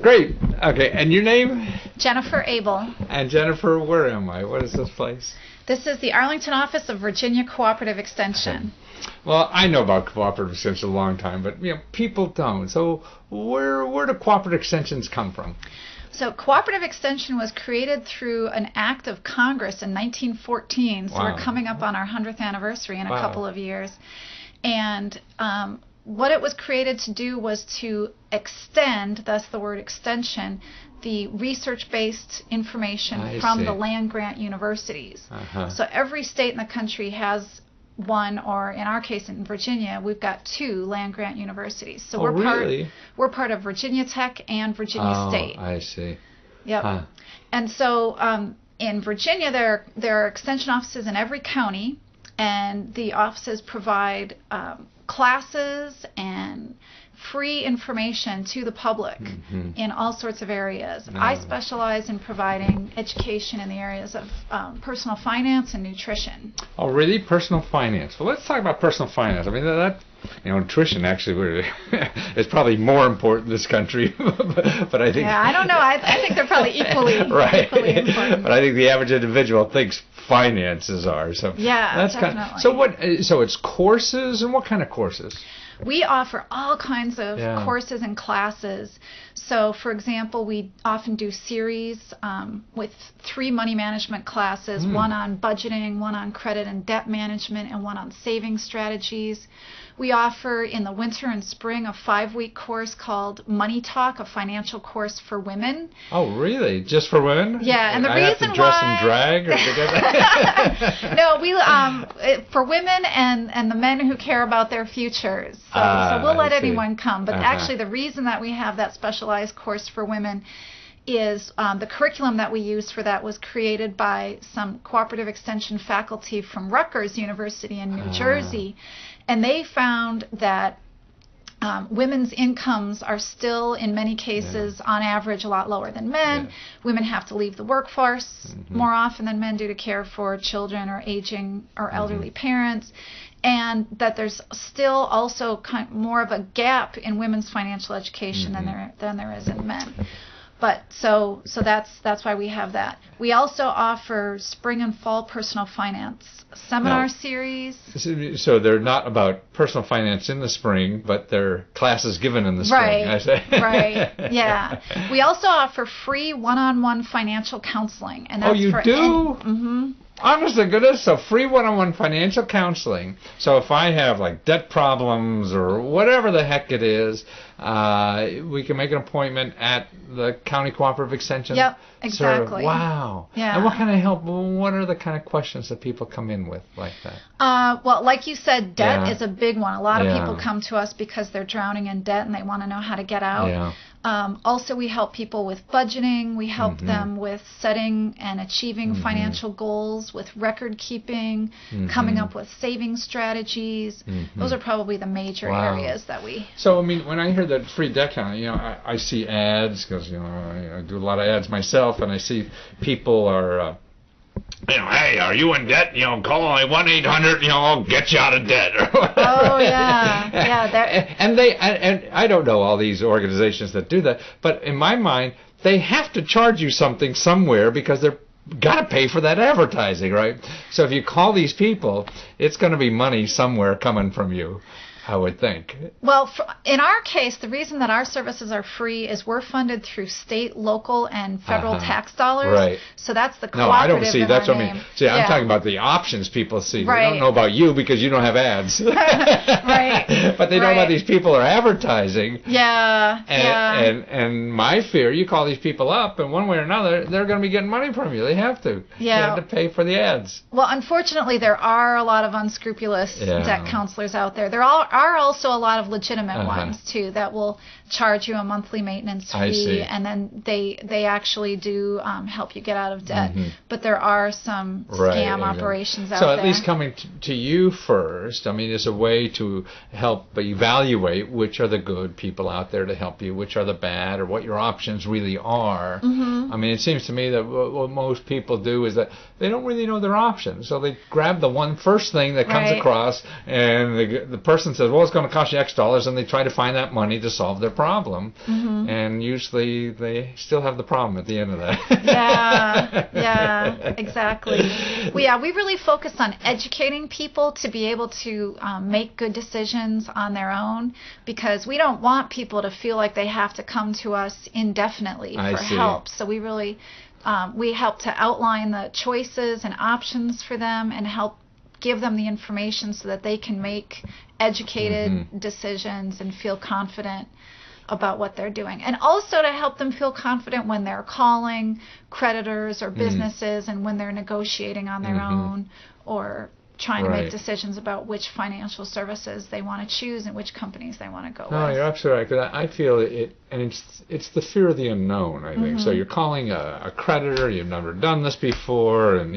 Great. Okay, and your name? Jennifer Abel. And Jennifer, where am I? What is this place? This is the Arlington office of Virginia Cooperative Extension. Well, I know about cooperative extension a long time, but people don't. So where do cooperative extensions come from? So cooperative extension was created through an act of Congress in 1914. So Wow. we're coming up on our 100th anniversary in a Wow. couple of years. And what it was created to do was to extend, thus the word extension, the research-based information I from see. the land-grant universities. Uh-huh. So every state in the country has one, or in our case in Virginia, we've got 2 land-grant universities. So really? we're part of Virginia Tech and Virginia State. I see. Yep. Huh. And so in Virginia, there are extension offices in every county, and the offices provide classes and free information to the public in all sorts of areas. I specialize in providing education in the areas of personal finance and nutrition. Oh, really? Personal finance. Well, let's talk about personal finance. I mean, nutrition actually is probably more important in this country, but I think... Yeah, I don't know. I think they're probably equally, right. equally important. But I think the average individual thinks finances are. So Yeah, that's definitely. So it's courses, and what kind of courses? We offer all kinds of courses and classes. So, for example, we often do series with 3 money management classes, one on budgeting, one on credit and debt management, and one on saving strategies. We offer in the winter and spring a 5-week course called Money Talk, a financial course for women. Oh, really? Just for women? Yeah, and the I reason have to dress why... in drag? Or No, we for women and the men who care about their futures. So we'll let anyone come. But actually, the reason that we have that specialized course for women is the curriculum that we use for that was created by some cooperative extension faculty from Rutgers University in New Jersey. And they found that women's incomes are still, in many cases, on average, a lot lower than men. Women have to leave the workforce more often than men do to care for children or aging or elderly parents. And that there's still also more of a gap in women's financial education than there is in men. But so that's why we have that. We also offer spring and fall personal finance seminar series. So they're not about personal finance in the spring, but they're classes given in the spring. I say. Right. Yeah. We also offer free one-on-one financial counseling, and that's you for do? Honest to goodness, so free one-on-one financial counseling. So if I have like debt problems or whatever the heck it is, we can make an appointment at the County Cooperative Extension. Yep, exactly. Wow. Yeah. And what kind of help? What are the kind of questions that people come in with like that? Well, like you said, debt is a big one. A lot of people come to us because they're drowning in debt and they want to know how to get out. Yeah. Also, we help people with budgeting. We help them with setting and achieving financial goals, with record keeping, coming up with saving strategies. Those are probably the major areas that we... So, I mean, when I hear that free debt counseling, I see ads, because, I do a lot of ads myself, and I see people are... hey, are you in debt? Call only 1-800. I'll get you out of debt. Oh yeah. And I don't know all these organizations that do that, but in my mind, they have to charge you something somewhere because they're got to pay for that advertising, right? So if you call these people, it's going to be money somewhere coming from you, I would think. Well, in our case, the reason that our services are free is we're funded through state, local, and federal tax dollars. Right. So that's the No, cooperative. I don't see. That's what I mean. See, I'm talking about the options people see. Right. They don't know about you because you don't have ads. Right. But they know about these people are advertising. Yeah. And my fear, you call these people up, and one way or another, they're going to be getting money from you. They have to. Yeah. They have to pay for the ads. Well, unfortunately, there are a lot of unscrupulous debt counselors out there. There are also a lot of legitimate ones too that will charge you a monthly maintenance fee, and then they actually do help you get out of debt. But there are some scam operations out there. So at least coming to you first, I mean, is a way to help evaluate which are the good people out there to help you, which are the bad, or what your options really are. I mean, it seems to me that what most people do is that they don't really know their options, so they grab the first thing that comes across, and the person says, well, it's going to cost you X dollars, and they try to find that money to solve their problem. problem, and usually they still have the problem at the end of that. Yeah, exactly. We really focus on educating people to be able to make good decisions on their own, because we don't want people to feel like they have to come to us indefinitely for help. So we really we help to outline the choices and options for them and help give them the information so that they can make educated decisions and feel confident about what they're doing. And also to help them feel confident when they're calling creditors or businesses and when they're negotiating on their own or trying to make decisions about which financial services they want to choose and which companies they want to go with. No, you're absolutely right. 'Cause I feel it, and it's the fear of the unknown, I think. So you're calling a creditor, you've never done this before, and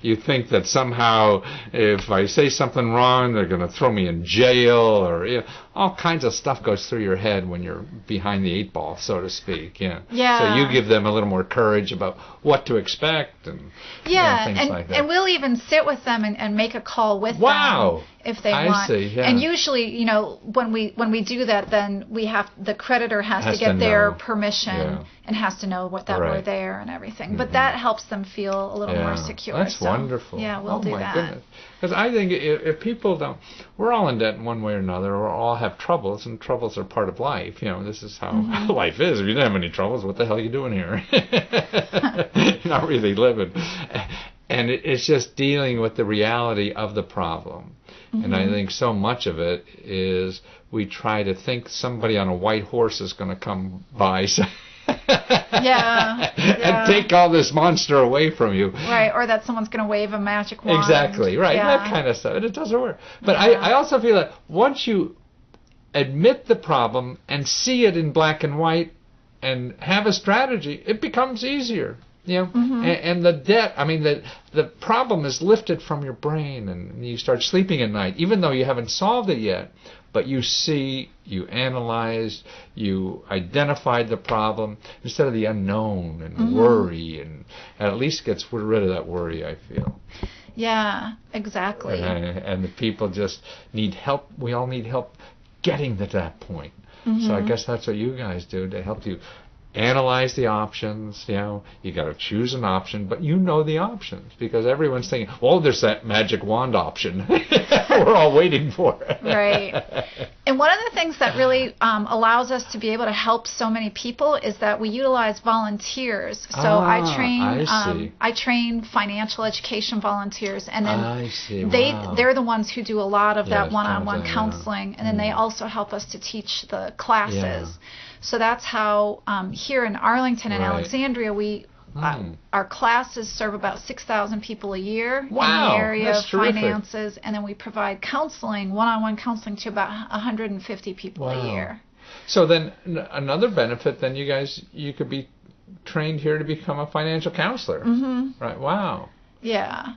you think that somehow if I say something wrong, they're going to throw me in jail, or all kinds of stuff goes through your head when you're behind the 8 ball, so to speak. Yeah. So you give them a little more courage about what to expect and things like that. And we'll even sit with them and make a call with them if they want. I see. Yeah. And usually, when we do that, then the creditor has to get their permission and has to know what that we're there and everything. But that helps them feel a little more secure. That's wonderful. Yeah, we'll do that. Goodness. Because I think if people don't, we're all in debt in one way or another, or all have troubles, and troubles are part of life. This is how life is. If you don't have any troubles, what the hell are you doing here? You're not really living. And it's just dealing with the reality of the problem. And I think so much of it is we try to think somebody on a white horse is going to come by and take all this monster away from you. Right, or that someone's going to wave a magic wand. Exactly, right, that kind of stuff. And it doesn't work. But I also feel that once you admit the problem and see it in black and white and have a strategy, it becomes easier. And the debt, the problem is lifted from your brain, and you start sleeping at night, even though you haven't solved it yet. But you see, you analyzed, you identified the problem instead of the unknown and worry, and at least gets rid of that worry, I feel. Yeah, exactly. And the people just need help. We all need help getting to that point. So I guess that's what you guys do to help you analyze the options. You got to choose an option, but the options, because everyone's thinking, well, there's that magic wand option. We're all waiting for it. Right. And one of the things that really allows us to be able to help so many people is that we utilize volunteers. So I train financial education volunteers, and then they're the ones who do a lot of that one-on-one counseling, and then they also help us to teach the classes. So that's how here in Arlington and Alexandria, our classes serve about 6,000 people a year in the area of finances, and then we provide counseling, one-on-one counseling, to about 150 people a year. So then another benefit, then you could be trained here to become a financial counselor. Right? Wow. Yeah.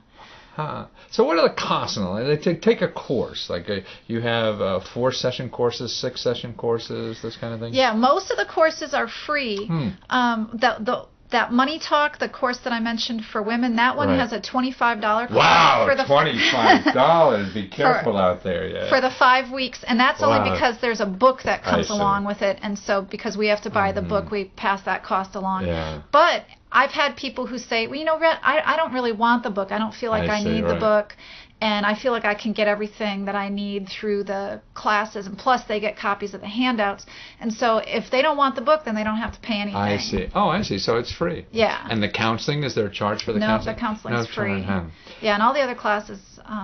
So what are the costs and all that? They take a course, like you have 4-session courses, 6-session courses, this kind of thing? Yeah, most of the courses are free. That Money Talk, the course that I mentioned for women, that one has a $25 cost. Wow, $25. Be careful out there. Yeah. For the 5 weeks. And that's only because there's a book that comes along with it. And so because we have to buy the book, we pass that cost along. Yeah. But I've had people who say, well, Rhett, I don't really want the book. I don't feel like I need the book. And I feel like I can get everything that I need through the classes, and plus they get copies of the handouts. And so if they don't want the book, then they don't have to pay anything. I see. Oh, I see. So it's free. Yeah. And the counseling, is there a charge for the counseling? No, the counseling's free. Yeah, and all the other classes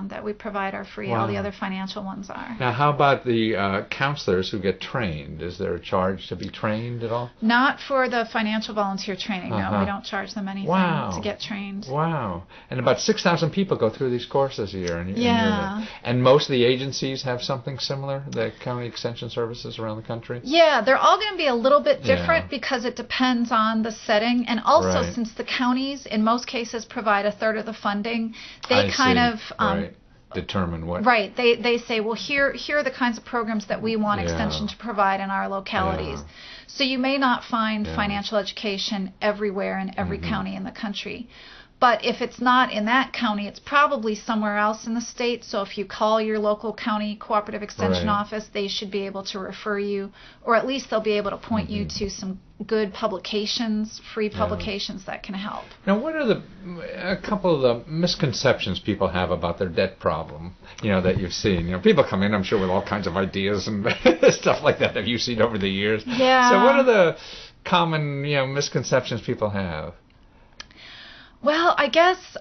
that we provide are free. All the other financial ones are. Now, how about the counselors who get trained? Is there a charge to be trained at all? Not for the financial volunteer training, no. We don't charge them anything to get trained. Wow. And about 6,000 people go through these courses a year. And most of the agencies have something similar, the county extension services around the country? Yeah, they're all going to be a little bit different because it depends on the setting. And also, since the counties, in most cases, provide a third of the funding, they determine what. Right. They say, well, here are the kinds of programs that we want extension to provide in our localities. So you may not find financial education everywhere in every county in the country. But if it's not in that county, it's probably somewhere else in the state. So if you call your local county cooperative extension office, they should be able to refer you, or at least they'll be able to point you to some good publications, free publications that can help. Now, what are a couple of the misconceptions people have about their debt problem, that you've seen? People come in, I'm sure, with all kinds of ideas and stuff like that you've seen over the years. Yeah. So what are the common, misconceptions people have? Well, I guess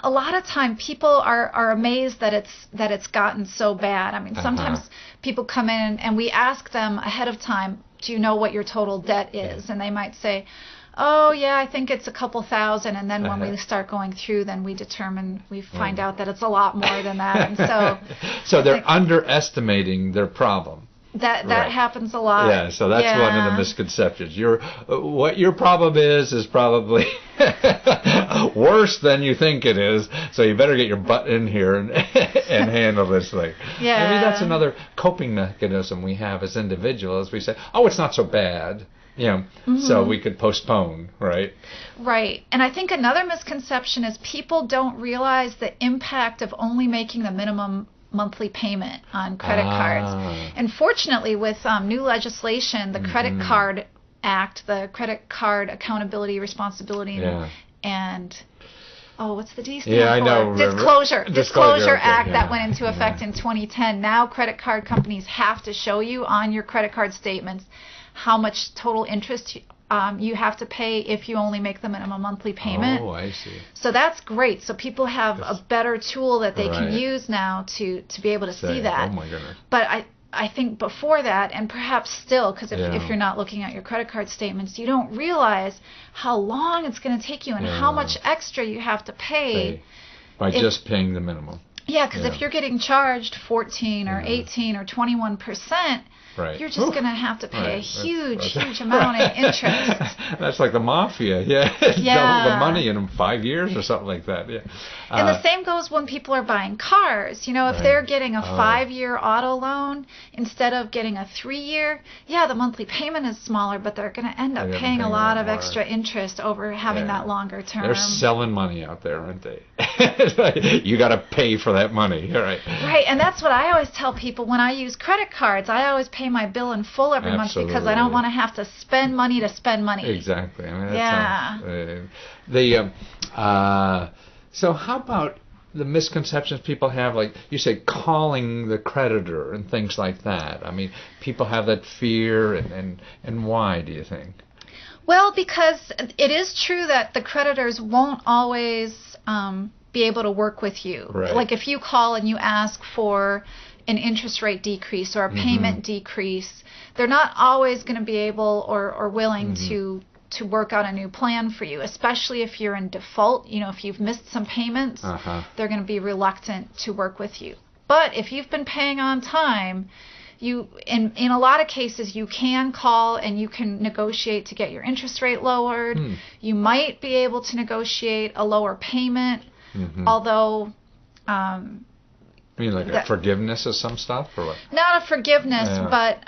a lot of time people are amazed that it's gotten so bad. I mean, sometimes people come in and we ask them ahead of time, do you know what your total debt is? And they might say, oh, yeah, I think it's a couple thousand. And then when we start going through, then we find out that it's a lot more than that. And so they're underestimating their problem. That happens a lot. Yeah, so that's one of the misconceptions. What your problem is probably worse than you think it is. So you better get your butt in here and handle this thing. Yeah. Maybe that's another coping mechanism we have as individuals. We say, oh, it's not so bad. So we could postpone, right? Right. And I think another misconception is people don't realize the impact of only making the minimum monthly payment on credit cards. And fortunately, with new legislation, the Credit Card Act, the Credit Card Accountability, Responsibility, and what's the D stand for? I know. Disclosure Act that went into effect in 2010. Now credit card companies have to show you on your credit card statements how much total interest you have to pay if you only make the minimum monthly payment. Oh, I see. So that's great. So people have a better tool that they can use now to be able to see that. Oh, my goodness. But I think before that, and perhaps still, because if you're not looking at your credit card statements, you don't realize how long it's going to take you and how much extra you have to pay. By just paying the minimum. Yeah, because if you're getting charged 14 or 18 or 21%, you're just going to have to pay a huge amount in interest. That's like the mafia. Double the money in 5 years or something like that. Yeah. And the same goes when people are buying cars. If they're getting a 5-year auto loan instead of getting a 3-year, the monthly payment is smaller, but they're going to end up paying a lot of extra interest over having that longer term. They're selling money out there, aren't they? You got to pay for that money. Right. Right, and that's what I always tell people when I use credit cards. I always pay my bill in full every month because I don't want to have to spend money to spend money. Exactly. I mean, so how about the misconceptions people have, like you say, calling the creditor and things like that? I mean, people have that fear, and why, do you think? Well, because it is true that the creditors won't always be able to work with you. Right. Like if you call and you ask for an interest rate decrease or a payment decrease, they're not always going to be able or willing to work out a new plan for you, especially if you're in default. If you've missed some payments, they're going to be reluctant to work with you. But if you've been paying on time, in a lot of cases you can call and you can negotiate to get your interest rate lowered. You might be able to negotiate a lower payment, although you mean like a forgiveness of some stuff, or what? Not a forgiveness, but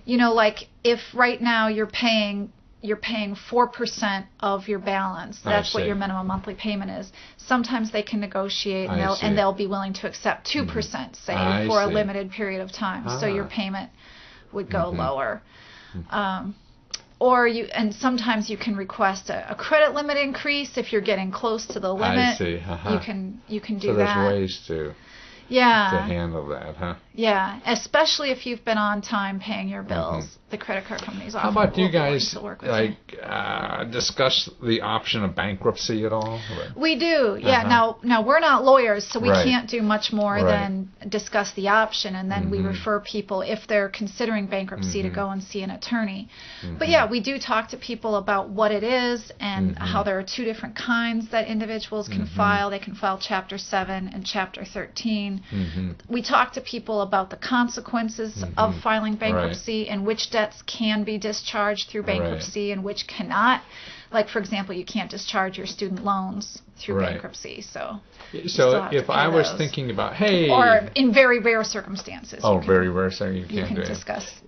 like if right now you're paying 4% of your balance. That's what your minimum monthly payment is. Sometimes they can negotiate and they'll be willing to accept 2%, say, for a limited period of time. So your payment would go lower. And sometimes you can request a credit limit increase if you're getting close to the limit. I see. You can do so that. So there's ways to handle that, huh? Yeah, especially if you've been on time paying your bills. The credit card companies often How about you guys discuss the option of bankruptcy at all? We do, yeah. Now we're not lawyers, so we can't do much more than discuss the option, and then we refer people, if they're considering bankruptcy, to go and see an attorney. But we do talk to people about what it is and how there are 2 different kinds that individuals can file. They can file Chapter 7 and Chapter 13. We talk to people about the consequences of filing bankruptcy and which debts can be discharged through bankruptcy and which cannot. Like, for example, you can't discharge your student loans through bankruptcy. So if I was thinking about, or in very rare circumstances. Very rare, so you can't do it.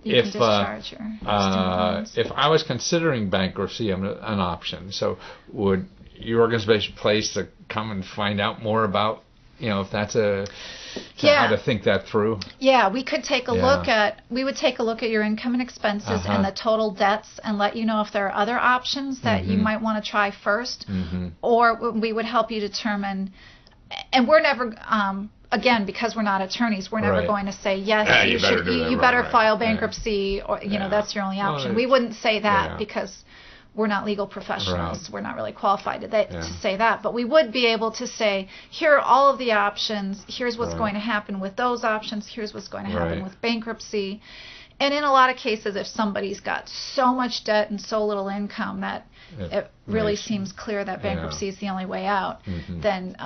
You can discharge your student loans. If I was considering bankruptcy an option, so would your organization place to come and find out more about, if that's how to think that through? Yeah, we could take a look at your income and expenses and the total debts and let you know if there are other options that you might want to try first, or we would help you determine. And we're never, again, because we're not attorneys, we're never going to say, yes, you better file bankruptcy, or, that's your only option. We wouldn't say that because we're not legal professionals. We're not really qualified to say that. But we would be able to say, here are all of the options. Here's what's going to happen with those options. Here's what's going to happen with bankruptcy. And in a lot of cases, if somebody's got so much debt and so little income that it really seems clear that bankruptcy is the only way out, then...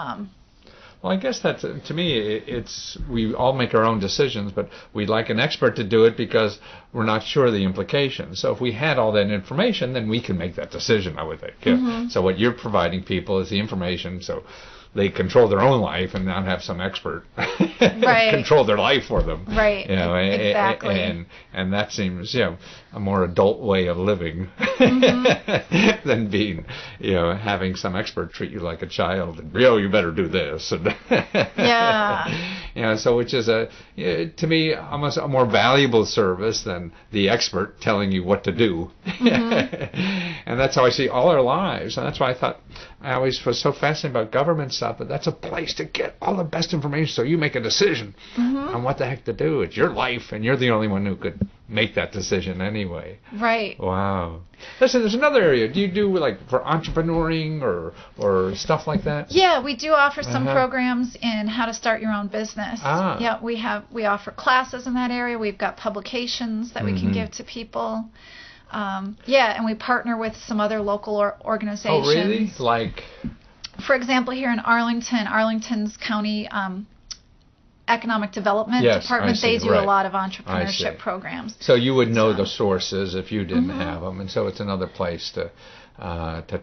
Well, I guess that's, to me, we all make our own decisions, but we'd like an expert to do it because we're not sure of the implications. So if we had all that information, then we can make that decision, I would think. So what you're providing people is the information, so they control their own life and not have some expert control their life for them. Right. Exactly. And that seems, a more adult way of living than being, having some expert treat you like a child and, you better do this. And so which is to me, almost a more valuable service than the expert telling you what to do. And that's how I see all our lives. And that's why I always was so fascinated about government stuff, but that's a place to get all the best information so you make a decision on what the heck to do. It's your life, and you're the only one who could make that decision anyway. Right. Wow. Listen, there's another area. Do you do for entrepreneuring or stuff like that? Yeah, we do offer some programs in how to start your own business. Yeah, we offer classes in that area. We've got publications that we can give to people. And we partner with some other local organizations. Oh, really? Like? For example, here in Arlington's county economic development department, they do a lot of entrepreneurship programs. So you would know the sources if you didn't have them, and so it's another place to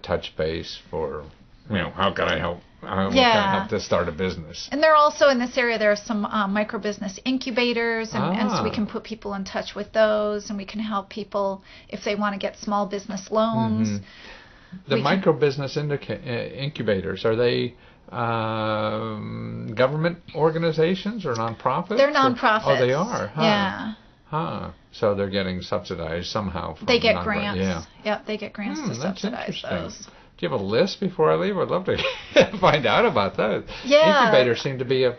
touch base for, how can I help? How can I help to start a business? And there are also in this area, there are some micro business incubators, and so we can put people in touch with those, and we can help people if they want to get small business loans. The micro business incubators, are they government organizations or nonprofits? They're nonprofits. Oh, they are? Huh. Yeah. Huh. So they're getting subsidized somehow. They get grants. Yep, they get grants to subsidize those. Do you have a list before I leave? I'd love to find out about that. Yeah. Incubators seem to be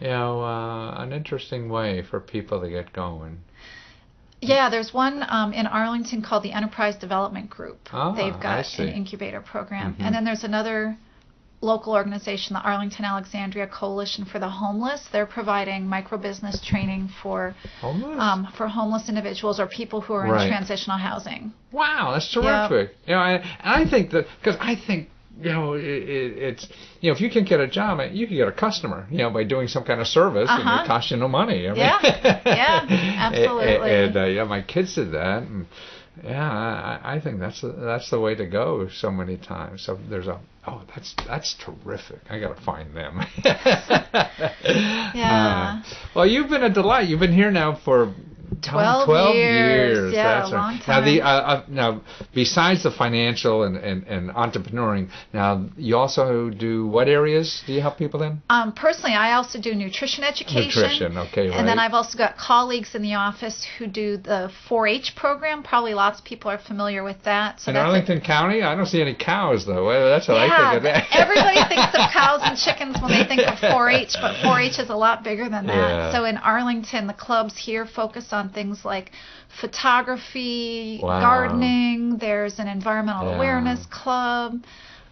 an interesting way for people to get going. Yeah, there's one in Arlington called the Enterprise Development Group. They've got an incubator program. And then there's another local organization, the Arlington Alexandria Coalition for the Homeless. They're providing micro-business training for homeless individuals or people who are in transitional housing. Wow, that's terrific. Yep. I think that, because I think, it's, if you can get a job, you can get a customer, by doing some kind of service, and it costs you no money. I mean, absolutely. And my kids did that, and I think that's the way to go so many times. So there's that's terrific. I got to find them. Well, you've been a delight. You've been here now for 12 years. Yeah, that's a long time. Now, besides the financial and entrepreneuring, now you also do what areas do you help people in? Personally, I also do nutrition education. Nutrition, okay, right. And then I've also got colleagues in the office who do the 4-H program. Probably lots of people are familiar with that. So in Arlington County? I don't see any cows, though. That's what I think of that. Everybody thinks of cows and chickens when they think of 4-H, but 4-H is a lot bigger than that. Yeah. So in Arlington, the clubs here focus on things like photography, gardening. There's an environmental awareness club.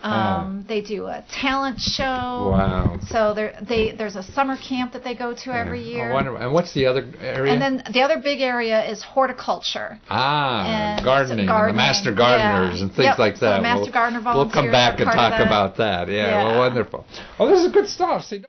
They do a talent show. Wow. So there's a summer camp that they go to every year. Wonderful. And what's the other area? And then the other big area is horticulture. And gardening. The master gardeners and things like that. So master gardener volunteers. We'll come back and talk about that. Yeah, well, wonderful. Oh, this is good stuff. See,